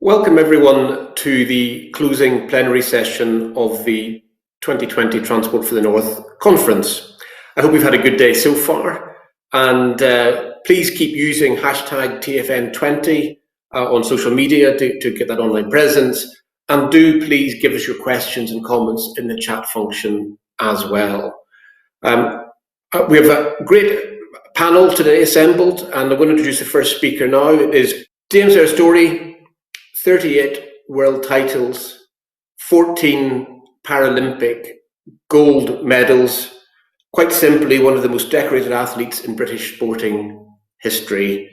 Welcome everyone to the closing plenary session of the 2020 Transport for the North conference. I hope you've had a good day so far, and please keep using hashtag TFN20 on social media to get that online presence, and do please give us your questions and comments in the chat function as well. We have a great panel today assembled, and I'm going to introduce the first speaker now. It is Dame Sarah Storey, 38 world titles, 14 Paralympic gold medals, quite simply one of the most decorated athletes in British sporting history.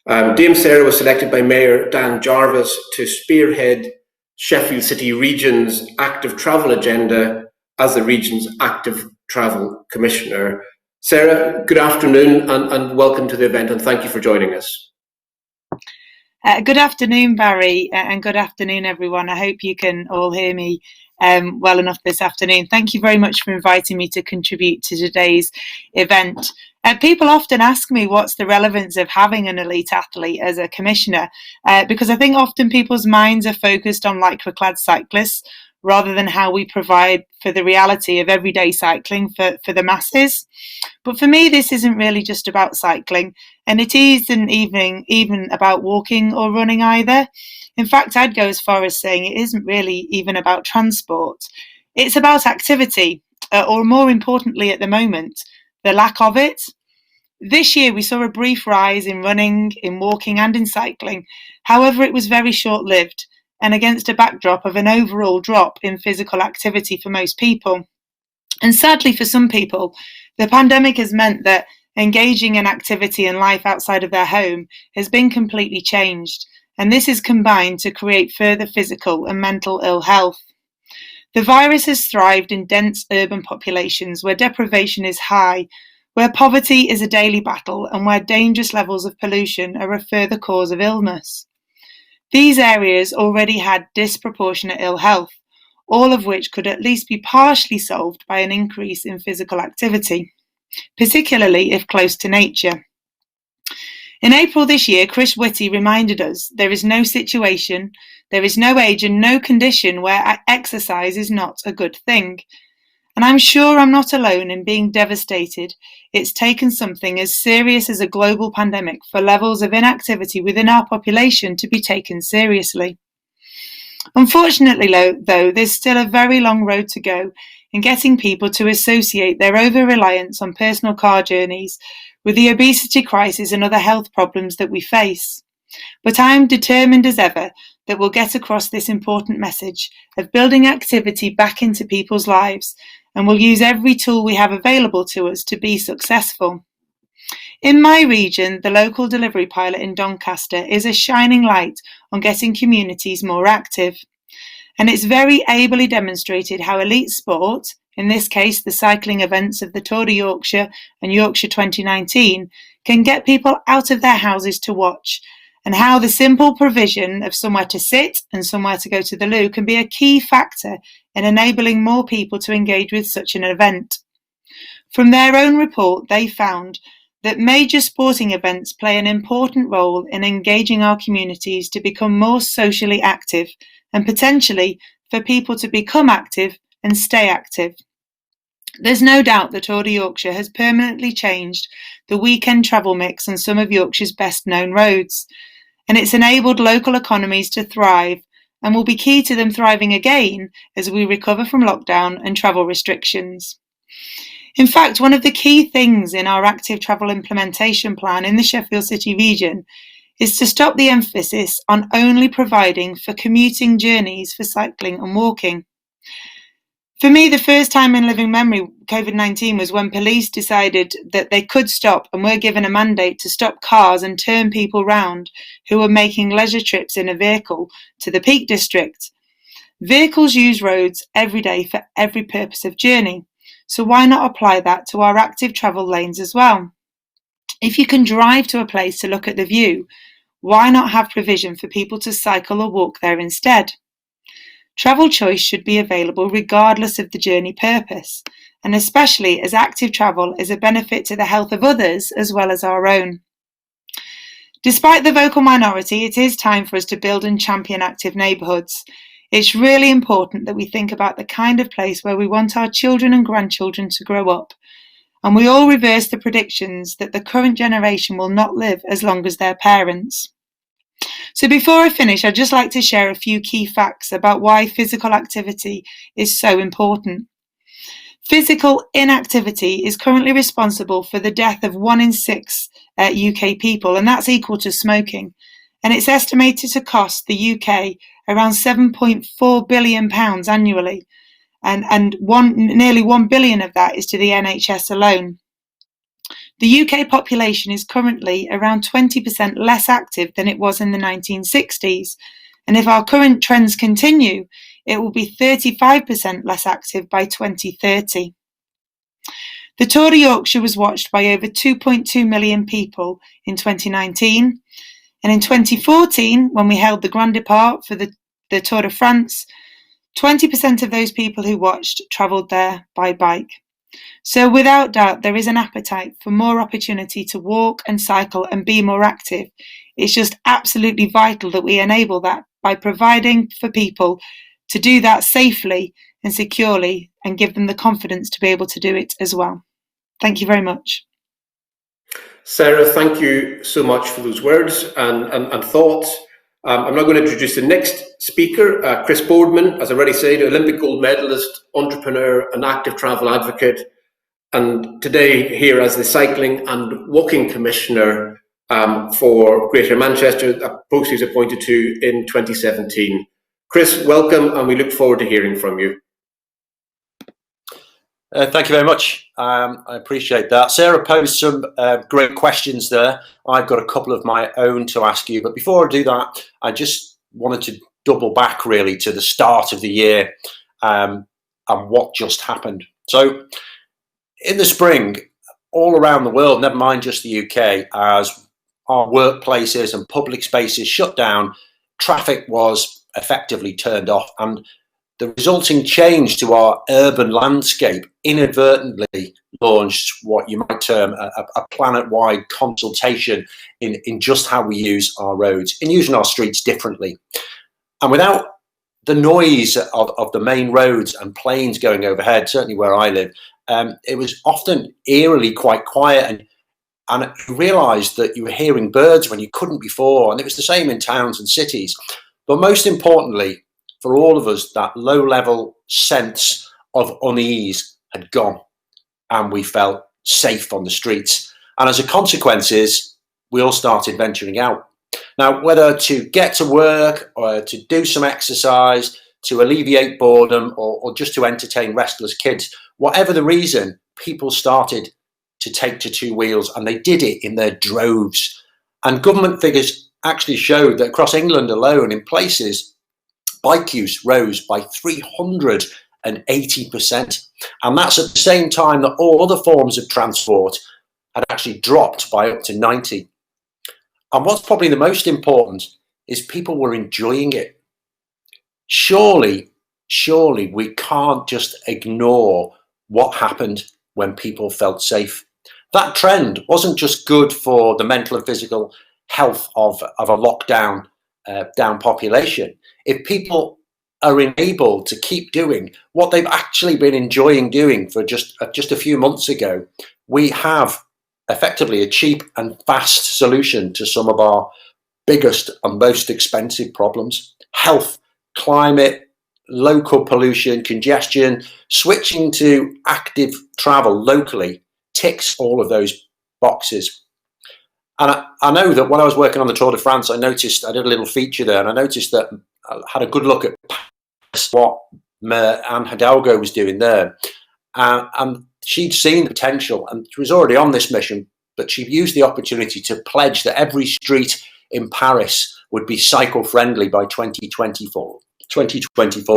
Dame Sarah was selected by Mayor Dan Jarvis to spearhead Sheffield City Region's active travel agenda as the region's active travel commissioner. Sarah, good afternoon and welcome to the event, and thank you for joining us. Good afternoon, Barry, and good afternoon, everyone. I hope you can all hear me well enough this afternoon. Thank you very much for inviting me to contribute to today's event. People often ask me what's the relevance of having an elite athlete as a commissioner, because I think often people's minds are focused on lycra-clad cyclists rather than how we provide for the reality of everyday cycling for the masses. But for me, this isn't really just about cycling, and it isn't even about walking or running either. In fact, I'd go as far as saying it isn't really even about transport. It's about activity, or more importantly at the moment, the lack of it. This year we saw a brief rise in running, in walking and in cycling. However, it was very short-lived, and against a backdrop of an overall drop in physical activity for most people. And sadly for some people, the pandemic has meant that engaging in activity and life outside of their home has been completely changed, and this is combined to create further physical and mental ill health. The virus has thrived in dense urban populations where deprivation is high, where poverty is a daily battle, and where dangerous levels of pollution are a further cause of illness. These areas already had disproportionate ill health, all of which could at least be partially solved by an increase in physical activity, particularly if close to nature. In April this year, Chris Whitty reminded us there is no situation, there is no age and no condition where exercise is not a good thing. And I'm sure I'm not alone in being devastated. It's taken something as serious as a global pandemic for levels of inactivity within our population to be taken seriously. Unfortunately, though, there's still a very long road to go in getting people to associate their over-reliance on personal car journeys with the obesity crisis and other health problems that we face. But I am determined as ever that we'll get across this important message of building activity back into people's lives, and we'll use every tool we have available to us to be successful. In my region, the local delivery pilot in Doncaster is a shining light on getting communities more active. And it's very ably demonstrated how elite sport, in this case the cycling events of the Tour de Yorkshire and Yorkshire 2019, can get people out of their houses to watch, and how the simple provision of somewhere to sit and somewhere to go to the loo can be a key factor in enabling more people to engage with such an event. From their own report, they found that major sporting events play an important role in engaging our communities to become more socially active and potentially for people to become active and stay active. There's no doubt that Tour de Yorkshire has permanently changed the weekend travel mix on some of Yorkshire's best known roads, and it's enabled local economies to thrive and will be key to them thriving again as we recover from lockdown and travel restrictions. In fact, one of the key things in our active travel implementation plan in the Sheffield City region is to stop the emphasis on only providing for commuting journeys for cycling and walking. For me, the first time in living memory COVID-19 was when police decided that they could stop and were given a mandate to stop cars and turn people round who were making leisure trips in a vehicle to the Peak District. Vehicles use roads every day for every purpose of journey, so why not apply that to our active travel lanes as well? If you can drive to a place to look at the view, why not have provision for people to cycle or walk there instead? Travel choice should be available regardless of the journey purpose, and especially as active travel is a benefit to the health of others as well as our own. Despite the vocal minority, it is time for us to build and champion active neighbourhoods. It's really important that we think about the kind of place where we want our children and grandchildren to grow up, and we all reverse the predictions that the current generation will not live as long as their parents. So before I finish, I'd just like to share a few key facts about why physical activity is so important. Physical inactivity is currently responsible for the death of 1 in 6 UK people, and that's equal to smoking. And it's estimated to cost the UK around £7.4 billion annually, and nearly 1 billion of that is to the NHS alone. The UK population is currently around 20% less active than it was in the 1960s, and if our current trends continue, it will be 35% less active by 2030. The Tour de Yorkshire was watched by over 2.2 million people in 2019, and in 2014, when we held the Grand Depart for the Tour de France, 20% of those people who watched travelled there by bike. So without doubt, there is an appetite for more opportunity to walk and cycle and be more active. It's just absolutely vital that we enable that by providing for people to do that safely and securely and give them the confidence to be able to do it as well. Thank you very much. Sarah, thank you so much for those words and thoughts. I'm now going to introduce the next speaker, Chris Boardman, as I already said, Olympic gold medalist, entrepreneur and active travel advocate, and today here as the Cycling and Walking Commissioner for Greater Manchester, a post he was appointed to in 2017. Chris, welcome, and we look forward to hearing from you. Thank you very much. I appreciate that. Sarah posed some great questions there. I've got a couple of my own to ask you, but before I do that, I just wanted to double back really to the start of the year and what just happened. So in the spring, all around the world, never mind just the UK, as our workplaces and public spaces shut down, traffic was effectively turned off, and the resulting change to our urban landscape inadvertently launched what you might term a planet-wide consultation in just how we use our roads, in using our streets differently. And without the noise of the main roads and planes going overhead, certainly where I live, it was often eerily quite quiet, and you realised that you were hearing birds when you couldn't before, and it was the same in towns and cities. But most importantly, for all of us, that low-level sense of unease had gone, and we felt safe on the streets. And as a consequence, we all started venturing out. Now, whether to get to work or to do some exercise, to alleviate boredom, or just to entertain restless kids, whatever the reason, people started to take to two wheels, and they did it in their droves. And government figures actually showed that across England alone, in places, bike use rose by 380%. And that's at the same time that all other forms of transport had actually dropped by up to 90%. And what's probably the most important is people were enjoying it. Surely we can't just ignore what happened when people felt safe. That trend wasn't just good for the mental and physical health of a lockdown down population. If people are enabled to keep doing what they've actually been enjoying doing for just a few months ago, we have effectively a cheap and fast solution to some of our biggest and most expensive problems: health, climate, local pollution, congestion. Switching to active travel locally ticks all of those boxes. And I know that when I was working on the Tour de France, I did a little feature there, and I noticed that I had a good look at what Anne Hidalgo was doing there. And she'd seen the potential, and she was already on this mission, but she used the opportunity to pledge that every street in Paris would be cycle-friendly by 2024,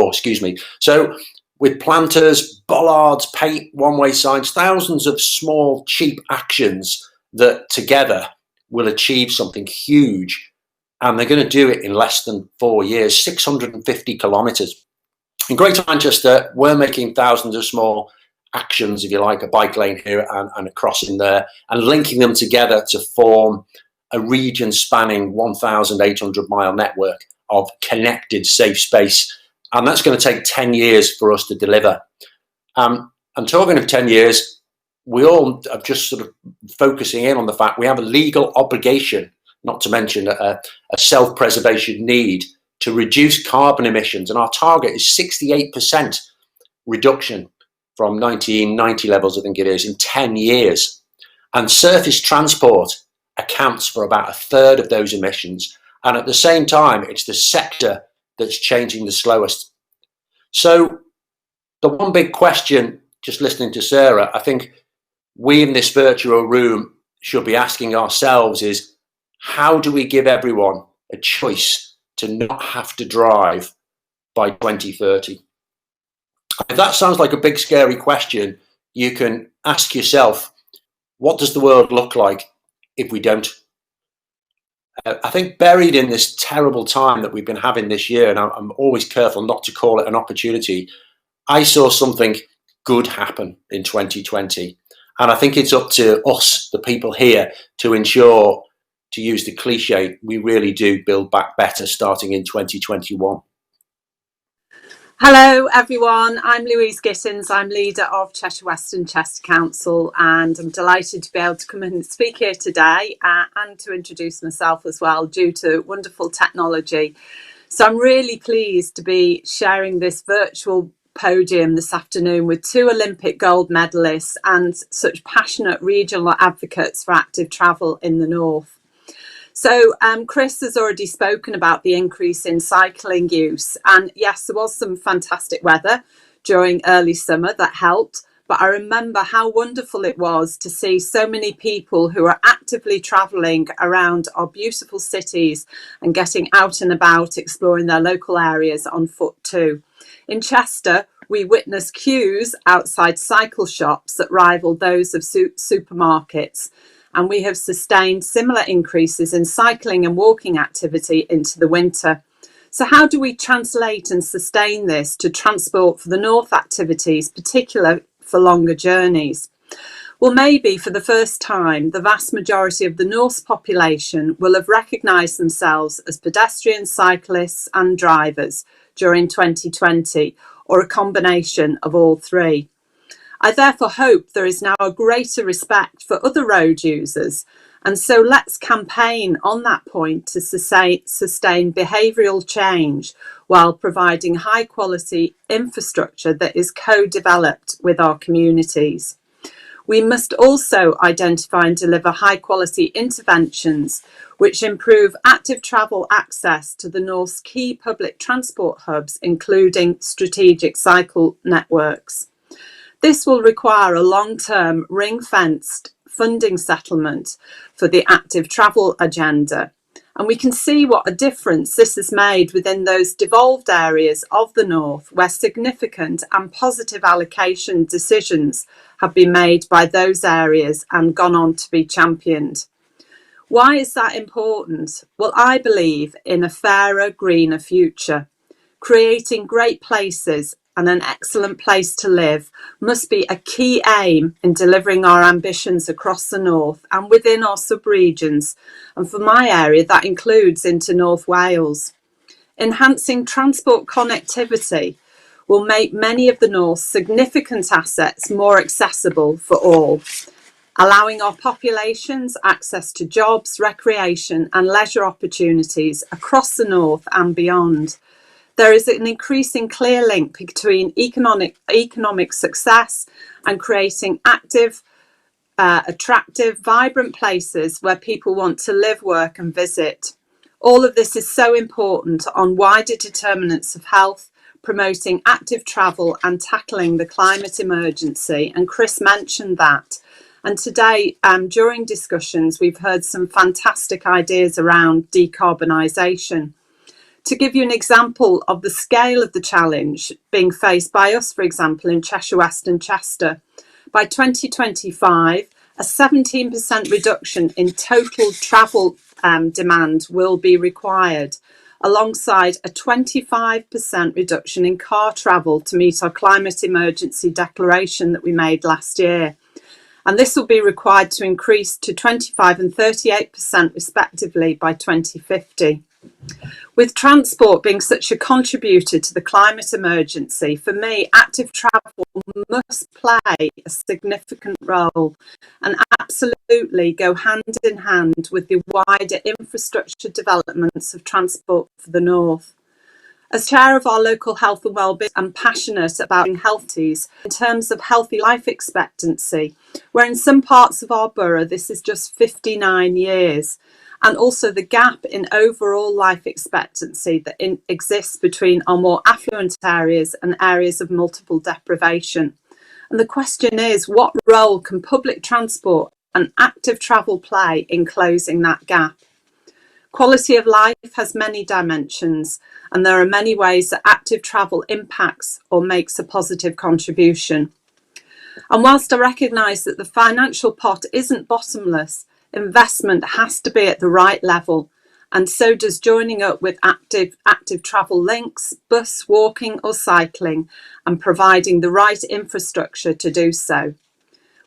excuse me. So with planters, bollards, paint, one-way signs, thousands of small, cheap actions that together will achieve something huge, and they're going to do it in less than 4 years, 650 kilometres. In Greater Manchester, we're making thousands of small actions, if you like, a bike lane here and a crossing there, and linking them together to form a region spanning 1,800-mile network of connected safe space. And that's going to take 10 years for us to deliver. And talking of 10 years, we all are just sort of focusing in on the fact we have a legal obligation, not to mention a self-preservation need, to reduce carbon emissions. And our target is 68% reduction from 1990 levels, I think it is, in 10 years. And surface transport accounts for about a third of those emissions. And at the same time, it's the sector that's changing the slowest. So the one big question, just listening to Sarah, I think we in this virtual room should be asking ourselves is, how do we give everyone a choice to not have to drive by 2030? If that sounds like a big, scary question, you can ask yourself, what does the world look like if we don't? I think buried in this terrible time that we've been having this year, and I'm always careful not to call it an opportunity, I saw something good happen in 2020. And I think it's up to us, the people here, to ensure, to use the cliche, we really do build back better starting in 2021. Hello everyone, I'm Louise Gittins, I'm leader of Cheshire West and Chester Council, and I'm delighted to be able to come and speak here today and to introduce myself as well due to wonderful technology. So I'm really pleased to be sharing this virtual podium this afternoon with 2 Olympic gold medalists and such passionate regional advocates for active travel in the North. So Chris has already spoken about the increase in cycling use, and yes, there was some fantastic weather during early summer that helped, but I remember how wonderful it was to see so many people who are actively travelling around our beautiful cities and getting out and about, exploring their local areas on foot too. In Chester, we witnessed queues outside cycle shops that rivaled those of supermarkets. And we have sustained similar increases in cycling and walking activity into the winter. So how do we translate and sustain this to transport for the North activities, particularly for longer journeys? Well, maybe for the first time, the vast majority of the North's population will have recognised themselves as pedestrians, cyclists and drivers during 2020, or a combination of all three. I therefore hope there is now a greater respect for other road users, and so let's campaign on that point to sustain behavioural change while providing high quality infrastructure that is co-developed with our communities. We must also identify and deliver high quality interventions which improve active travel access to the North's key public transport hubs, including strategic cycle networks. This will require a long-term ring-fenced funding settlement for the active travel agenda. And we can see what a difference this has made within those devolved areas of the North where significant and positive allocation decisions have been made by those areas and gone on to be championed. Why is that important? Well, I believe in a fairer, greener future. Creating great places and an excellent place to live must be a key aim in delivering our ambitions across the North and within our sub-regions. And for my area, that includes into North Wales. Enhancing transport connectivity will make many of the North's significant assets more accessible for all, allowing our populations access to jobs, recreation and leisure opportunities across the North and beyond. There is an increasing clear link between economic success and creating active, attractive, vibrant places where people want to live, work and visit. All of this is so important on wider determinants of health, promoting active travel and tackling the climate emergency. And Chris mentioned that. And today, during discussions, we've heard some fantastic ideas around decarbonisation. To give you an example of the scale of the challenge being faced by us, for example, in Cheshire West and Chester, by 2025, a 17% reduction in total travel demand will be required, alongside a 25% reduction in car travel to meet our climate emergency declaration that we made last year. and this will be required to increase to 25% and 38% respectively by 2050. With transport being such a contributor to the climate emergency, for me, active travel must play a significant role and absolutely go hand in hand with the wider infrastructure developments of transport for the North. As chair of our local health and wellbeing, I'm passionate about healthies in terms of healthy life expectancy, where in some parts of our borough this is just 59 years. And also the gap in overall life expectancy that exists between our more affluent areas and areas of multiple deprivation. And the question is, what role can public transport and active travel play in closing that gap? Quality of life has many dimensions, and there are many ways that active travel impacts or makes a positive contribution. And whilst I recognise that the financial pot isn't bottomless, investment has to be at the right level, and so does joining up with active travel links, bus, walking or cycling, and providing the right infrastructure to do so.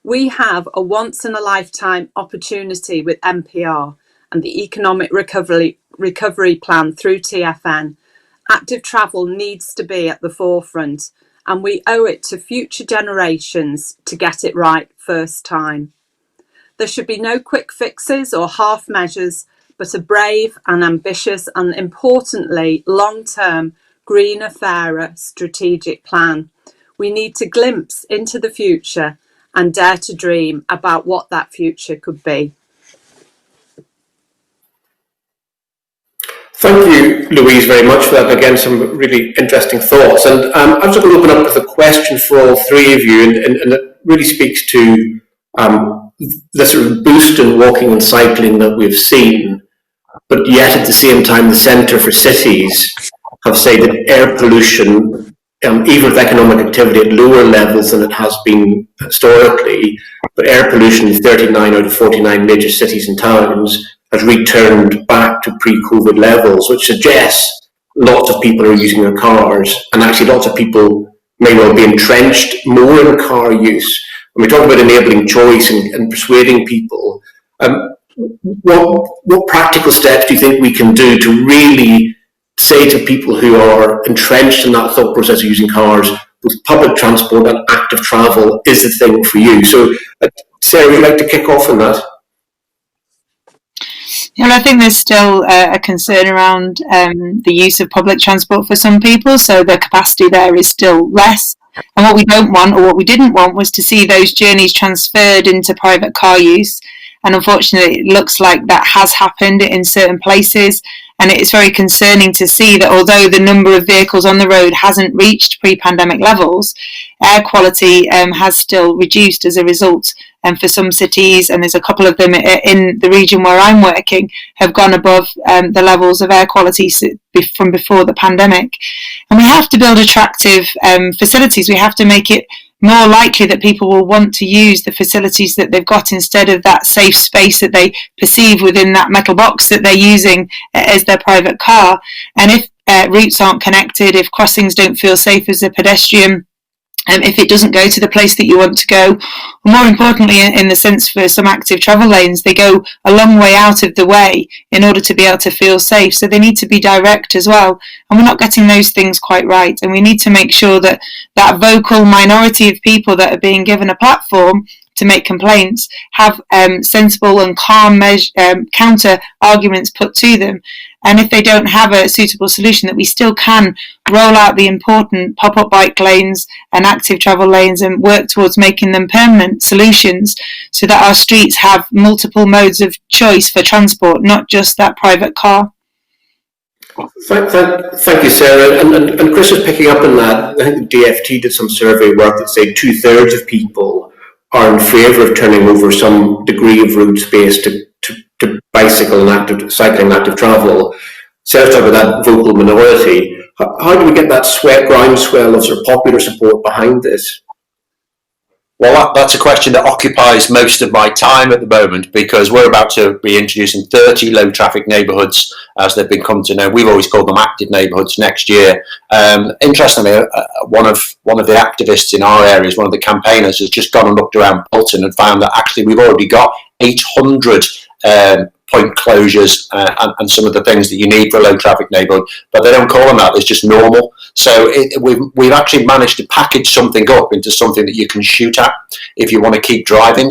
We have a once in a lifetime opportunity with NPR and the Economic Recovery Plan through TfN. Active travel needs to be at the forefront, and we owe it to future generations to get it right first time. There should be no quick fixes or half measures, but a brave and ambitious and importantly, long-term, greener, fairer strategic plan. We need to glimpse into the future and dare to dream about what that future could be. Thank you, Louise, very much for that. Again, some really interesting thoughts. And I'm just going to open up with a question for all three of you, and it really speaks to the sort of boost in walking and cycling that we've seen, but yet at the same time the Centre for Cities have said that air pollution, even with economic activity at lower levels than it has been historically, but air pollution in 39 out of 49 major cities and towns has returned back to pre-COVID levels, which suggests lots of people are using their cars, and actually lots of people may well be entrenched more in car use. When we talk about enabling choice and persuading people, what practical steps do you think we can do to really say to people who are entrenched in that thought process of using cars, with public transport and active travel is the thing for you? So, Sarah, would you like to kick off on that? Well, I think there's still a concern around the use of public transport for some people, so the capacity there is still less. And what we don't want, or what we didn't want, was to see those journeys transferred into private car use. And unfortunately, it looks like that has happened in certain places. And it's very concerning to see that although the number of vehicles on the road hasn't reached pre-pandemic levels, air quality has still reduced as a result. And for some cities, and there's a couple of them in the region where I'm working, have gone above the levels of air quality from before the pandemic. And we have to build attractive facilities. We have to make it more likely that people will want to use the facilities that they've got instead of that safe space that they perceive within that metal box that they're using as their private car. And if routes aren't connected, if crossings don't feel safe as a pedestrian, if it doesn't go to the place that you want to go, or more importantly, in the sense for some active travel lanes, they go a long way out of the way in order to be able to feel safe. So they need to be direct as well. And we're not getting those things quite right. And we need to make sure that that vocal minority of people that are being given a platform to make complaints have sensible and calm counter arguments put to them. And if they don't have a suitable solution, that we still can roll out the important pop-up bike lanes and active travel lanes and work towards making them permanent solutions so that our streets have multiple modes of choice for transport, not just that private car. Thank you, Sarah. And Chris is picking up on that. I think the DFT did some survey work that said 2/3 of people are in favour of turning over some degree of road space to bicycle and cycling and active travel. Sarah's talking about that vocal minority. How do we get that groundswell of sort of popular support behind this? Well, that's a question that occupies most of my time at the moment, because we're about to be introducing 30 low traffic neighbourhoods as they've been come to know. We've always called them active neighbourhoods next year. Interestingly, one of the activists in our areas, one of the campaigners, has just gone and looked around Bolton and found that actually we've already got 800 point closures and some of the things that you need for a low traffic neighbourhood, but they don't call them that. It's just normal. So we've actually managed to package something up into something that you can shoot at if you want to keep driving.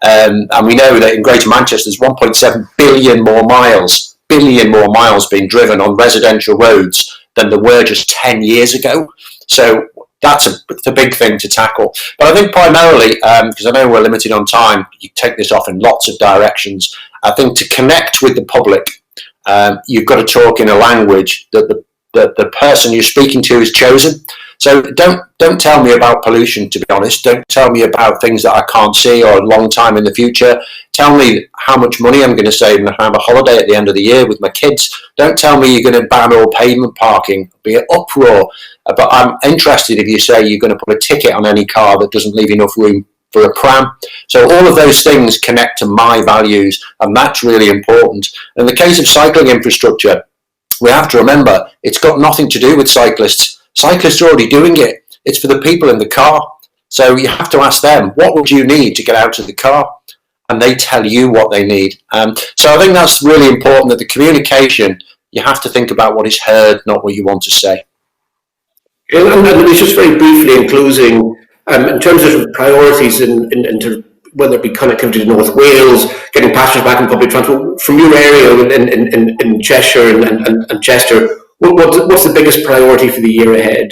And we know that in Greater Manchester, there's 1.7 billion more miles being driven on residential roads than there were just 10 years ago. So that's a big thing to tackle. But I think primarily, because I know we're limited on time, you take this off in lots of directions. I think to connect with the public, you've got to talk in a language that the person you're speaking to is chosen. So don't tell me about pollution, to be honest. Don't tell me about things that I can't see or a long time in the future. Tell me how much money I'm going to save and have a holiday at the end of the year with my kids. Don't tell me you're going to ban all pavement parking. Be an uproar. But I'm interested if you say you're going to put a ticket on any car that doesn't leave enough room for a pram. So all of those things connect to my values, and that's really important. In the case of cycling infrastructure, we have to remember it's got nothing to do with cyclists. Cyclists are already doing it. It's for the people in the car. So you have to ask them, what would you need to get out of the car? And they tell you what they need. So I think that's really important, that the communication, you have to think about what is heard, not what you want to say. And just very briefly in closing, in terms of priorities into whether it be connectivity to North Wales, getting passengers back in public transport, from your area in Cheshire and Chester, what's the biggest priority for the year ahead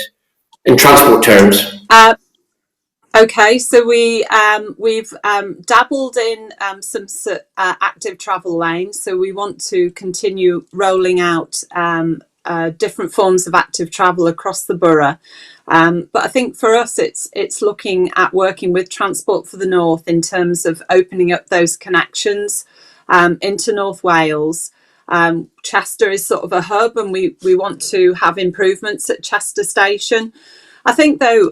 in transport terms? Okay, so we've dabbled in some active travel lanes, so we want to continue rolling out different forms of active travel across the borough. But I think for us, it's looking at working with Transport for the North in terms of opening up those connections into North Wales. Chester is sort of a hub, and we want to have improvements at Chester Station. I think, though,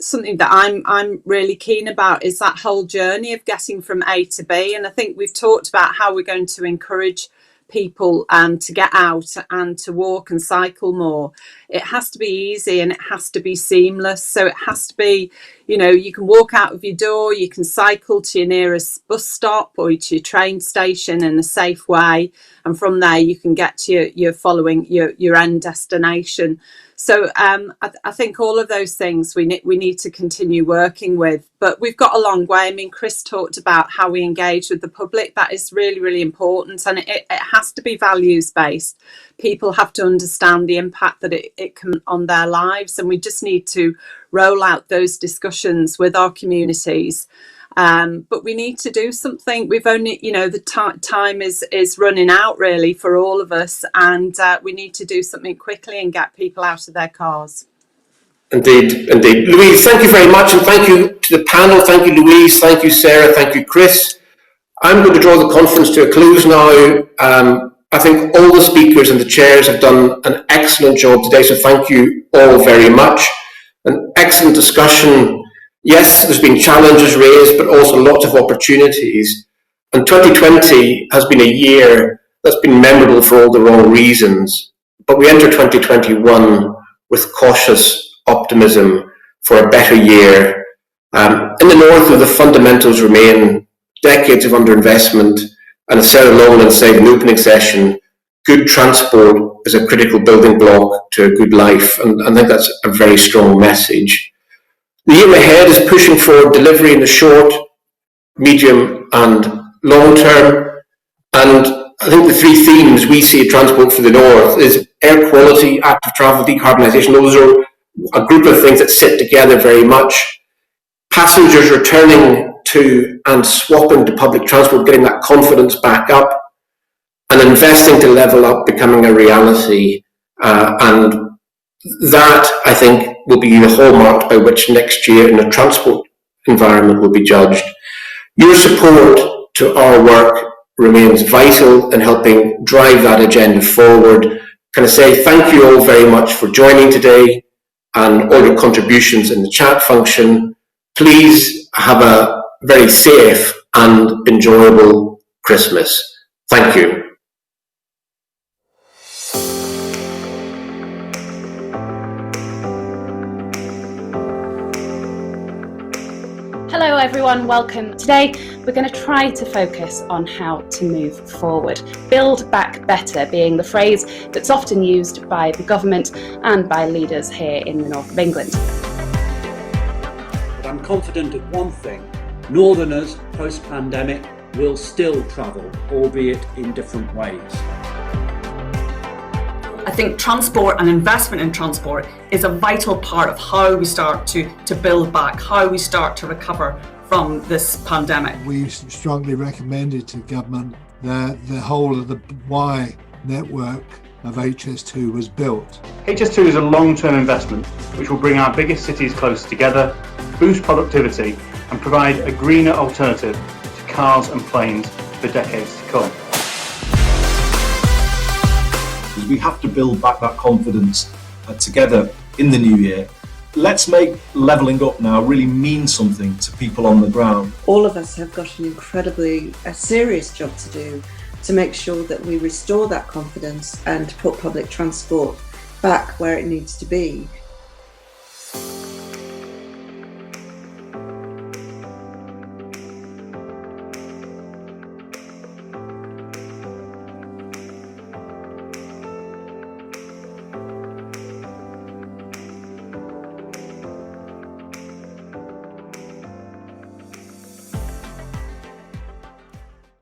something that I'm really keen about is that whole journey of getting from A to B. And I think we've talked about how we're going to encourage people to get out and to walk and cycle more. It has to be easy and it has to be seamless. So it has to be, you can walk out of your door, you can cycle to your nearest bus stop or to your train station in a safe way. And from there, you can get to your end destination. So I think all of those things we need to continue working with, but we've got a long way. I mean, Chris talked about how we engage with the public. That is really, really important, and it has to be values based. People have to understand the impact that it can on their lives, and we just need to roll out those discussions with our communities. But we need to do something. We've only, the time is running out really for all of us, and we need to do something quickly and get people out of their cars. Indeed. Louise, thank you very much, and thank you to the panel. Thank you, Louise. Thank you, Sarah. Thank you, Chris. I'm going to draw the conference to a close now. I think all the speakers and the chairs have done an excellent job today, so thank you all very much. An excellent discussion. Yes, there's been challenges raised, but also lots of opportunities. And 2020 has been a year that's been memorable for all the wrong reasons. But we enter 2021 with cautious optimism for a better year. In the north, the fundamentals remain decades of underinvestment. And as Sarah Longland said in the opening session, good transport is a critical building block to a good life. And I think that's a very strong message. The year ahead is pushing forward delivery in the short, medium and long term. And I think the three themes we see at Transport for the North is air quality, active travel, decarbonisation. Those are a group of things that sit together very much. Passengers returning to and swapping to public transport, getting that confidence back up, and investing to level up becoming a reality. And that, I think, will be the hallmark by which next year in the transport environment will be judged. Your support to our work remains vital in helping drive that agenda forward. Can I say thank you all very much for joining today and all your contributions in the chat function. please have a very safe and enjoyable Christmas. Thank you. Hello everyone, welcome. Today we're going to try to focus on how to move forward. Build back better being the phrase that's often used by the government and by leaders here in the north of England. But I'm confident of one thing: Northerners post-pandemic will still travel, albeit in different ways. I think transport and investment in transport is a vital part of how we start to build back, how we start to recover from this pandemic. We strongly recommended to government that the whole of the Y network of HS2 was built. HS2 is a long-term investment which will bring our biggest cities closer together, boost productivity and provide a greener alternative to cars and planes for decades to come. We have to build back that confidence together in the new year. Let's make levelling up now really mean something to people on the ground. All of us have got an incredibly serious job to do to make sure that we restore that confidence and put public transport back where it needs to be.